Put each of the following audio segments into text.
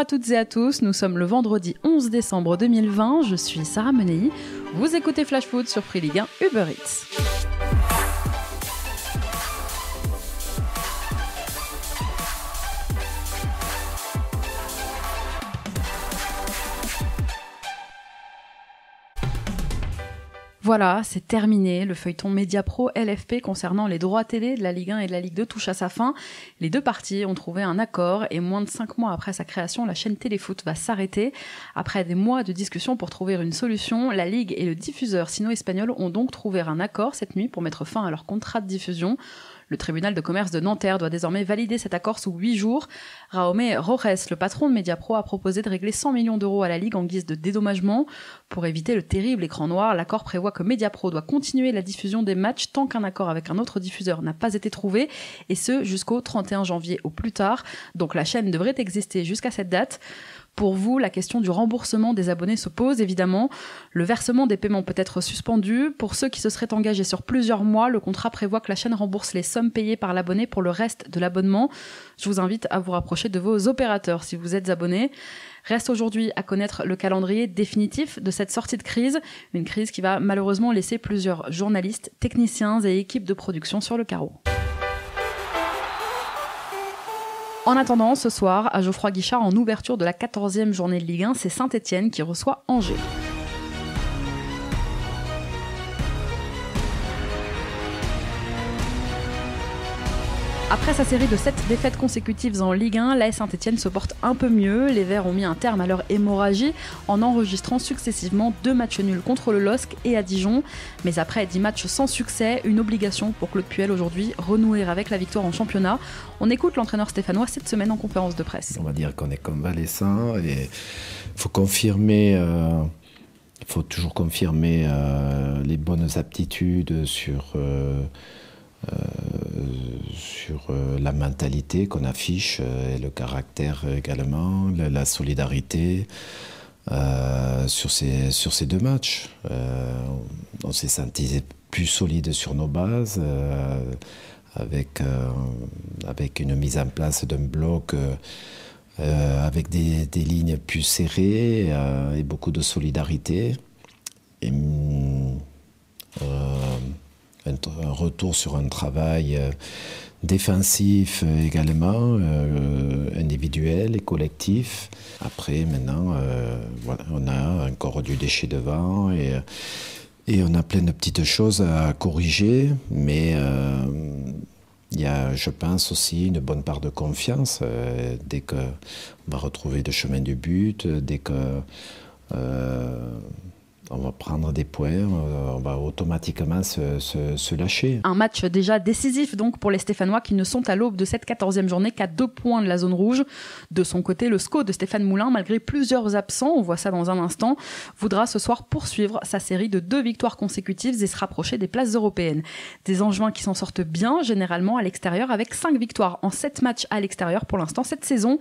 à toutes et à tous, nous sommes le vendredi 11 décembre 2020, je suis Sarah Menei, vous écoutez Flash Foot sur Free Ligue 1 Uber Eats. Voilà, c'est terminé. Le feuilleton Mediapro LFP concernant les droits télé de la Ligue 1 et de la Ligue 2 touche à sa fin. Les deux parties ont trouvé un accord et moins de 5 mois après sa création, la chaîne Téléfoot va s'arrêter. Après des mois de discussion pour trouver une solution, la Ligue et le diffuseur sino-espagnol ont donc trouvé un accord cette nuit pour mettre fin à leur contrat de diffusion. Le tribunal de commerce de Nanterre doit désormais valider cet accord sous 8 jours. Jaume Rojas, le patron de Mediapro, a proposé de régler 100 millions d'euros à la Ligue en guise de dédommagement. Pour éviter le terrible écran noir, l'accord prévoit que Mediapro doit continuer la diffusion des matchs tant qu'un accord avec un autre diffuseur n'a pas été trouvé, et ce jusqu'au 31 janvier au plus tard. Donc la chaîne devrait exister jusqu'à cette date. Pour vous, la question du remboursement des abonnés se pose évidemment. Le versement des paiements peut être suspendu. Pour ceux qui se seraient engagés sur plusieurs mois, le contrat prévoit que la chaîne rembourse les sommes payées par l'abonné pour le reste de l'abonnement. Je vous invite à vous rapprocher de vos opérateurs si vous êtes abonné. Reste aujourd'hui à connaître le calendrier définitif de cette sortie de crise. Une crise qui va malheureusement laisser plusieurs journalistes, techniciens et équipes de production sur le carreau. En attendant, ce soir, à Geoffroy-Guichard, en ouverture de la 14e journée de Ligue 1, c'est Saint-Etienne qui reçoit Angers. Après sa série de 7 défaites consécutives en Ligue 1, l'AS Saint-Etienne se porte un peu mieux. Les Verts ont mis un terme à leur hémorragie en enregistrant successivement 2 matchs nuls contre le LOSC et à Dijon. Mais après 10 matchs sans succès, une obligation pour Claude Puel aujourd'hui, renouer avec la victoire en championnat. On écoute l'entraîneur stéphanois cette semaine en conférence de presse. On va dire qu'on est convalescent et il faut confirmer... Il faut toujours confirmer les bonnes aptitudes sur la mentalité qu'on affiche et le caractère également, la solidarité sur ces 2 matchs. On s'est senti plus solide sur nos bases avec une mise en place d'un bloc avec des lignes plus serrées et beaucoup de solidarité. Et, un retour sur un travail défensif également, individuel et collectif. Après, maintenant, voilà, on a encore du déchet devant et on a plein de petites choses à corriger, mais il y a, je pense, aussi une bonne part de confiance. Dès qu'on va retrouver le chemin du but, dès que on va prendre des points, on va automatiquement se lâcher. Un match déjà décisif donc pour les Stéphanois qui ne sont à l'aube de cette 14e journée qu'à 2 points de la zone rouge. De son côté, le SCO de Stéphane Moulin, malgré plusieurs absents, on voit ça dans un instant, voudra ce soir poursuivre sa série de 2 victoires consécutives et se rapprocher des places européennes. Des Angevins qui s'en sortent bien, généralement à l'extérieur, avec 5 victoires en 7 matchs à l'extérieur pour l'instant cette saison.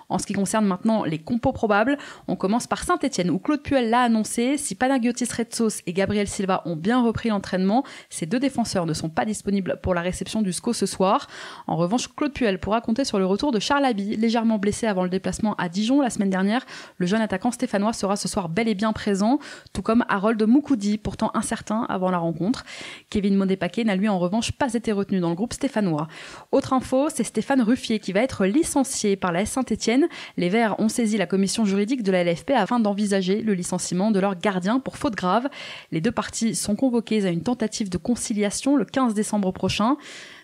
En ce qui concerne maintenant les compos probables, on commence par Saint-Etienne où Claude Puel l'a annoncé. Si Panagiotis Retsos et Gabriel Silva ont bien repris l'entraînement, ces 2 défenseurs ne sont pas disponibles pour la réception du SCO ce soir. En revanche, Claude Puel pourra compter sur le retour de Charles Haby, légèrement blessé avant le déplacement à Dijon la semaine dernière. Le jeune attaquant stéphanois sera ce soir bel et bien présent, tout comme Harold Moukoudi, pourtant incertain avant la rencontre. Kevin Modé-Paquet n'a lui en revanche pas été retenu dans le groupe stéphanois. Autre info, c'est Stéphane Ruffier qui va être licencié par la AS Saint-Etienne. Les Verts ont saisi la commission juridique de la LFP afin d'envisager le licenciement de leur gardien pour faute grave. Les 2 parties sont convoquées à une tentative de conciliation le 15 décembre prochain.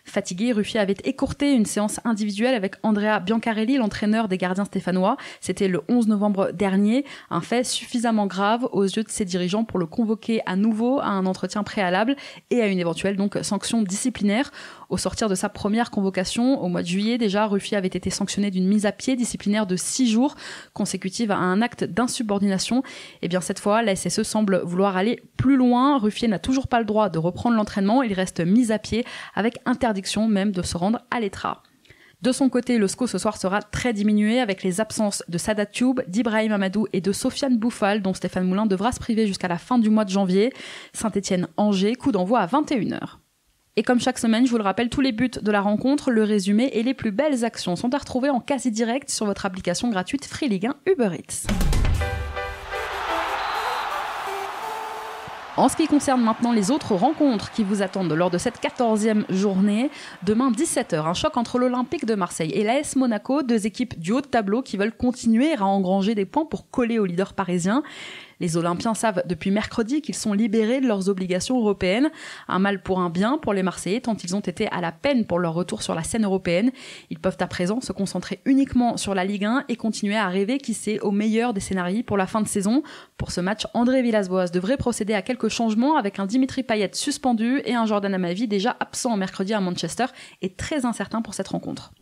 Fatigué, Ruffier avait écourté une séance individuelle avec Andrea Biancarelli, l'entraîneur des gardiens stéphanois. C'était le 11 novembre dernier, un fait suffisamment grave aux yeux de ses dirigeants pour le convoquer à nouveau à un entretien préalable et à une éventuelle donc sanction disciplinaire. Au sortir de sa première convocation, au mois de juillet déjà, Ruffier avait été sanctionné d'une mise à pied disciplinaire de 6 jours consécutive à un acte d'insubordination. Et bien cette fois, la SSE semble vouloir aller plus loin. Ruffier n'a toujours pas le droit de reprendre l'entraînement. Il reste mis à pied avec interdiction même de se rendre à l'ETRA. De son côté, le SCO ce soir sera très diminué avec les absences de Sadat Thioub, d'Ibrahim Amadou et de Sofiane Bouffal dont Stéphane Moulin devra se priver jusqu'à la fin du mois de janvier. Saint-Etienne-Angers, coup d'envoi à 21h. Et comme chaque semaine, je vous le rappelle, tous les buts de la rencontre, le résumé et les plus belles actions sont à retrouver en quasi direct sur votre application gratuite Free Ligue 1 Uber Eats. En ce qui concerne maintenant les autres rencontres qui vous attendent lors de cette 14e journée, demain 17h, un choc entre l'Olympique de Marseille et l'AS Monaco, deux équipes du haut de tableau qui veulent continuer à engranger des points pour coller aux leaders parisiens. Les Olympiens savent depuis mercredi qu'ils sont libérés de leurs obligations européennes. Un mal pour un bien pour les Marseillais, tant ils ont été à la peine pour leur retour sur la scène européenne. Ils peuvent à présent se concentrer uniquement sur la Ligue 1 et continuer à rêver, qui sait, au meilleur des scénarios pour la fin de saison. Pour ce match, André Villas-Boas devrait procéder à quelques changements avec un Dimitri Payet suspendu et un Jordan Amavi déjà absent mercredi à Manchester et très incertain pour cette rencontre.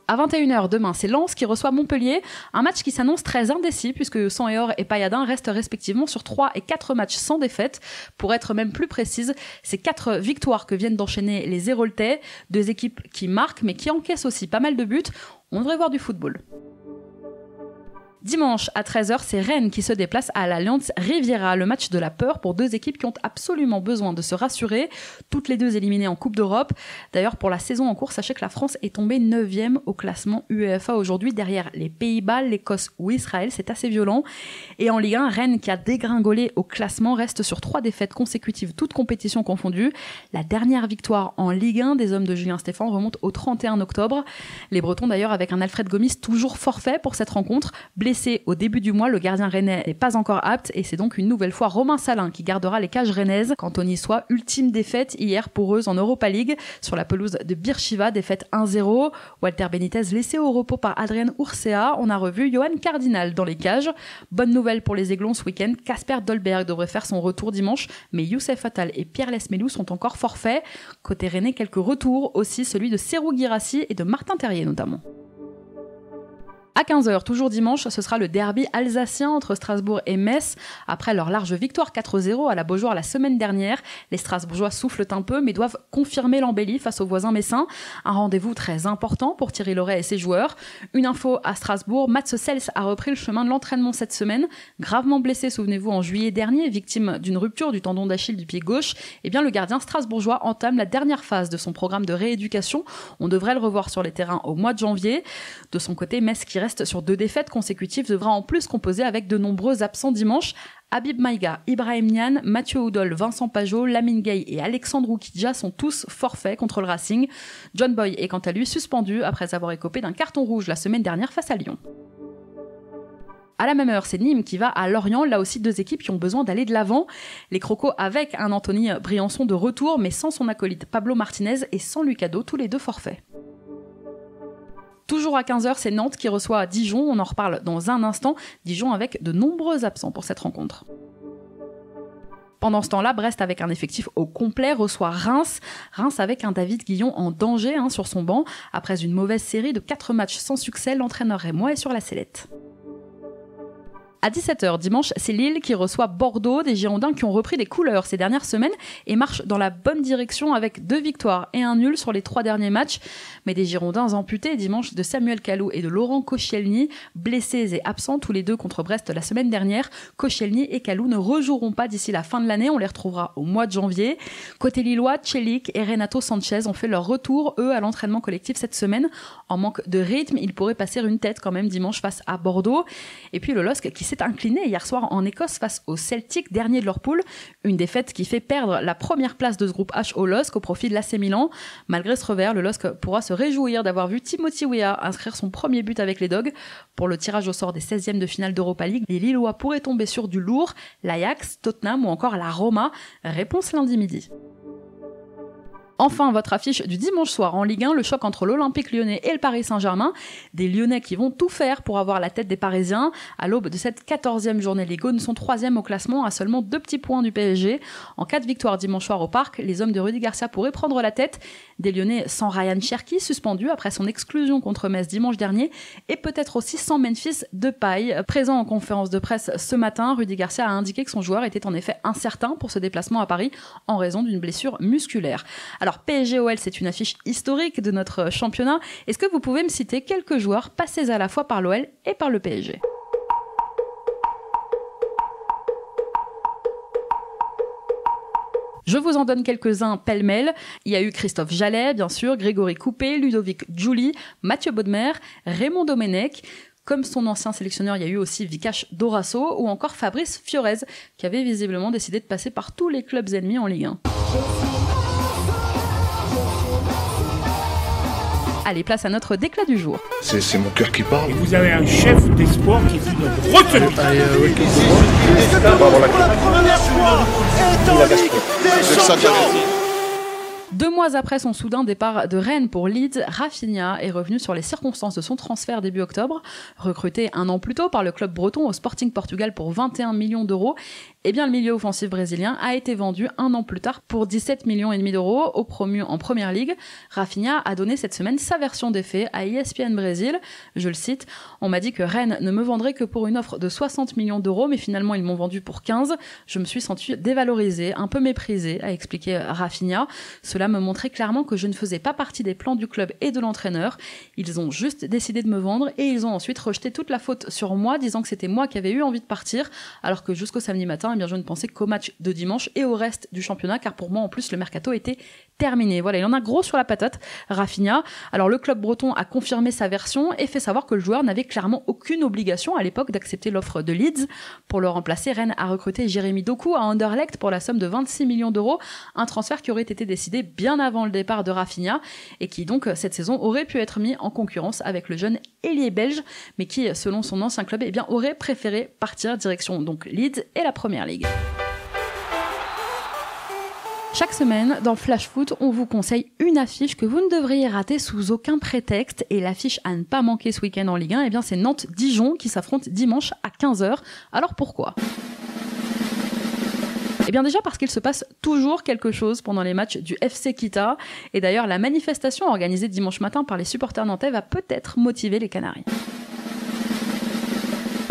À 21h demain, c'est Lens qui reçoit Montpellier, un match qui s'annonce très indécis puisque Sanhéor et Payadin restent respectivement sur 3 et 4 matchs sans défaite. Pour être même plus précise, c'est 4 victoires que viennent d'enchaîner les Héroltais, deux équipes qui marquent mais qui encaissent aussi pas mal de buts. On devrait voir du football. Dimanche à 13h, c'est Rennes qui se déplace à l'Allianz Riviera, le match de la peur pour deux équipes qui ont absolument besoin de se rassurer, toutes les deux éliminées en Coupe d'Europe. D'ailleurs, pour la saison en cours, sachez que la France est tombée 9e au classement UEFA aujourd'hui, derrière les Pays-Bas, l'Écosse ou Israël, c'est assez violent. Et en Ligue 1, Rennes, qui a dégringolé au classement, reste sur 3 défaites consécutives, toutes compétitions confondues. La dernière victoire en Ligue 1 des hommes de Julien Stéphan remonte au 31 octobre. Les Bretons d'ailleurs avec un Alfred Gomis toujours forfait pour cette rencontre. Blessé au début du mois, le gardien rennais n'est pas encore apte et c'est donc une nouvelle fois Romain Salin qui gardera les cages rennaises. Quant aux Niçois, ultime défaite hier pour eux en Europa League sur la pelouse de Beersheva, défaite 1-0. Walter Benitez laissé au repos par Adrien Urcea. On a revu Johan Cardinal dans les cages. Bonne nouvelle pour les Aiglons ce week-end, Kasper Dolberg devrait faire son retour dimanche, mais Youssef Attal et Pierre Lesmelou sont encore forfaits. Côté rennais, quelques retours aussi, celui de Serhou Guirassy et de Martin Terrier notamment. À 15h, toujours dimanche, ce sera le derby alsacien entre Strasbourg et Metz. Après leur large victoire 4-0 à la Beaujoire la semaine dernière, les Strasbourgeois soufflent un peu mais doivent confirmer l'embellie face aux voisins messins. Un rendez-vous très important pour Thierry Loret et ses joueurs. Une info à Strasbourg, Mats Sels a repris le chemin de l'entraînement cette semaine. Gravement blessé, souvenez-vous, en juillet dernier, victime d'une rupture du tendon d'Achille du pied gauche, eh bien le gardien strasbourgeois entame la dernière phase de son programme de rééducation. On devrait le revoir sur les terrains au mois de janvier. De son côté, Metz, qui reste sur 2 défaites consécutives, devra en plus composer avec de nombreux absents dimanche. Habib Maïga, Ibrahim Niane, Mathieu Oudol, Vincent Pajot, Lamine Gueye et Alexandre Oukidja sont tous forfaits contre le Racing. John Boy est quant à lui suspendu après avoir écopé d'un carton rouge la semaine dernière face à Lyon. À la même heure, c'est Nîmes qui va à Lorient, là aussi 2 équipes qui ont besoin d'aller de l'avant. Les Crocos avec un Anthony Briançon de retour, mais sans son acolyte Pablo Martinez et sans Lucado, tous les 2 forfaits. Toujours à 15h, c'est Nantes qui reçoit Dijon, on en reparle dans un instant. Dijon avec de nombreux absents pour cette rencontre. Pendant ce temps-là, Brest avec un effectif au complet reçoit Reims. Reims avec un David Guillon en danger sur son banc. Après une mauvaise série de 4 matchs sans succès, l'entraîneur rémois est sur la sellette. À 17h dimanche, c'est Lille qui reçoit Bordeaux, des Girondins qui ont repris des couleurs ces dernières semaines et marchent dans la bonne direction avec 2 victoires et un nul sur les 3 derniers matchs. Mais des Girondins amputés dimanche de Samuel Kalou et de Laurent Koscielny, blessés et absents tous les 2 contre Brest la semaine dernière. Koscielny et Kalou ne rejoueront pas d'ici la fin de l'année, on les retrouvera au mois de janvier. Côté lillois, Celik et Renato Sanchez ont fait leur retour, eux, à l'entraînement collectif cette semaine. En manque de rythme, ils pourraient passer une tête quand même dimanche face à Bordeaux. Et puis le LOSC qui s'est incliné hier soir en Écosse face au Celtic, dernier de leur poule. Une défaite qui fait perdre la première place de ce groupe H au LOSC au profit de l'AC Milan. Malgré ce revers, le LOSC pourra se réjouir d'avoir vu Timothy Weah inscrire son premier but avec les Dogs. Pour le tirage au sort des 16e de finale d'Europa League, les Lillois pourraient tomber sur du lourd, l'Ajax, Tottenham ou encore la Roma. Réponse lundi midi. Enfin, votre affiche du dimanche soir en Ligue 1, le choc entre l'Olympique Lyonnais et le Paris Saint-Germain. Des Lyonnais qui vont tout faire pour avoir la tête des Parisiens. À l'aube de cette 14e journée, les Gaunes sont 3e au classement à seulement 2 petits points du PSG. En cas de victoire dimanche soir au Parc, les hommes de Rudy Garcia pourraient prendre la tête. Des Lyonnais sans Ryan Cherki, suspendu après son exclusion contre Metz dimanche dernier. Et peut-être aussi sans Memphis Depay. Présent en conférence de presse ce matin, Rudy Garcia a indiqué que son joueur était en effet incertain pour ce déplacement à Paris en raison d'une blessure musculaire. Alors PSG-OL, c'est une affiche historique de notre championnat. Est-ce que vous pouvez me citer quelques joueurs passés à la fois par l'OL et par le PSG ? Je vous en donne quelques-uns pêle-mêle. Il y a eu Christophe Jallet, bien sûr, Grégory Coupé, Ludovic Giuli, Mathieu Bodmer, Raymond Domenech. Comme son ancien sélectionneur, il y a eu aussi Vikash Dorasso ou encore Fabrice Fiorez, qui avait visiblement décidé de passer par tous les clubs ennemis en Ligue 1. Allez, place à notre déclat du jour. C'est mon cœur qui parle. Et vous avez un chef d'espoir qui est une retenue. Pour la première fois, est en Ligue des 2 mois après son soudain départ de Rennes pour Leeds, Raphinha est revenu sur les circonstances de son transfert début octobre. Recruté 1 an plus tôt par le club breton au Sporting Portugal pour 21 millions d'euros, eh bien le milieu offensif brésilien a été vendu 1 an plus tard pour 17 millions et demi d'euros au promu en Première Ligue. Raphinha a donné cette semaine sa version des faits à ESPN Brésil. Je le cite, « On m'a dit que Rennes ne me vendrait que pour une offre de 60 millions d'euros, mais finalement ils m'ont vendu pour 15. Je me suis senti dévalorisé, un peu méprisé, a expliqué Raphinha. Cela me montrait clairement que je ne faisais pas partie des plans du club et de l'entraîneur. Ils ont juste décidé de me vendre et ils ont ensuite rejeté toute la faute sur moi, disant que c'était moi qui avais eu envie de partir, alors que jusqu'au samedi matin, eh bien, je ne pensais qu'au match de dimanche et au reste du championnat, car pour moi, en plus, le mercato était terminé. Voilà, il en a gros sur la patate, Raphinha. Alors, le club breton a confirmé sa version et fait savoir que le joueur n'avait clairement aucune obligation à l'époque d'accepter l'offre de Leeds. Pour le remplacer, Rennes a recruté Jérémy Doku à Anderlecht pour la somme de 26 millions d'euros, un transfert qui aurait été décidé bien avant le départ de Raphinha et qui donc cette saison aurait pu être mis en concurrence avec le jeune ailier belge, mais qui selon son ancien club eh bien, aurait préféré partir direction donc Leeds et la Première Ligue. Chaque semaine, dans Flash Foot, on vous conseille une affiche que vous ne devriez rater sous aucun prétexte. Et l'affiche à ne pas manquer ce week-end en Ligue 1, eh bien, c'est Nantes-Dijon qui s'affronte dimanche à 15h. Alors pourquoi ? Eh bien déjà parce qu'il se passe toujours quelque chose pendant les matchs du FC Kita. Et d'ailleurs, la manifestation organisée dimanche matin par les supporters nantais va peut-être motiver les Canaries.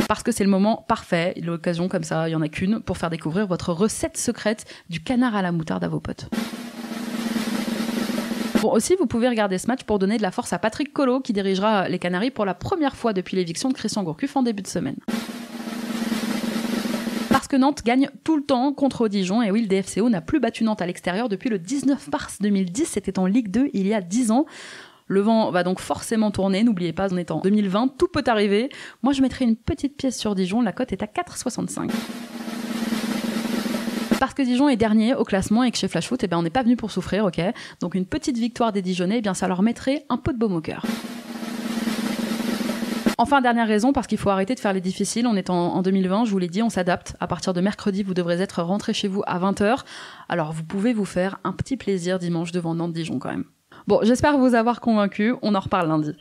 Parce que c'est le moment parfait, l'occasion comme ça, il n'y en a qu'une, pour faire découvrir votre recette secrète du canard à la moutarde à vos potes. Bon, aussi, vous pouvez regarder ce match pour donner de la force à Patrick Collot, qui dirigera les Canaries pour la première fois depuis l'éviction de Christian Gourcuff en début de semaine. Parce que Nantes gagne tout le temps contre Dijon, et oui, le DFCO n'a plus battu Nantes à l'extérieur depuis le 19 mars 2010, c'était en Ligue 2 il y a 10 ans. Le vent va donc forcément tourner, n'oubliez pas, on est en 2020, tout peut arriver. Moi je mettrai une petite pièce sur Dijon, la cote est à 4,65. Parce que Dijon est dernier au classement et que chez Flash Foot, eh ben, on n'est pas venu pour souffrir, ok ? Donc une petite victoire des Dijonnais, eh bien, ça leur mettrait un peu de baume au cœur. Enfin, dernière raison, parce qu'il faut arrêter de faire les difficiles. On est en 2020, je vous l'ai dit, on s'adapte. À partir de mercredi, vous devrez être rentrés chez vous à 20h. Alors vous pouvez vous faire un petit plaisir dimanche devant Nantes-Dijon quand même. Bon, j'espère vous avoir convaincu, on en reparle lundi.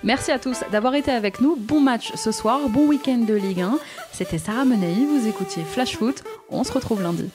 Merci à tous d'avoir été avec nous, bon match ce soir, bon week-end de Ligue 1. C'était Sarah Menei, vous écoutiez Flash Foot, on se retrouve lundi.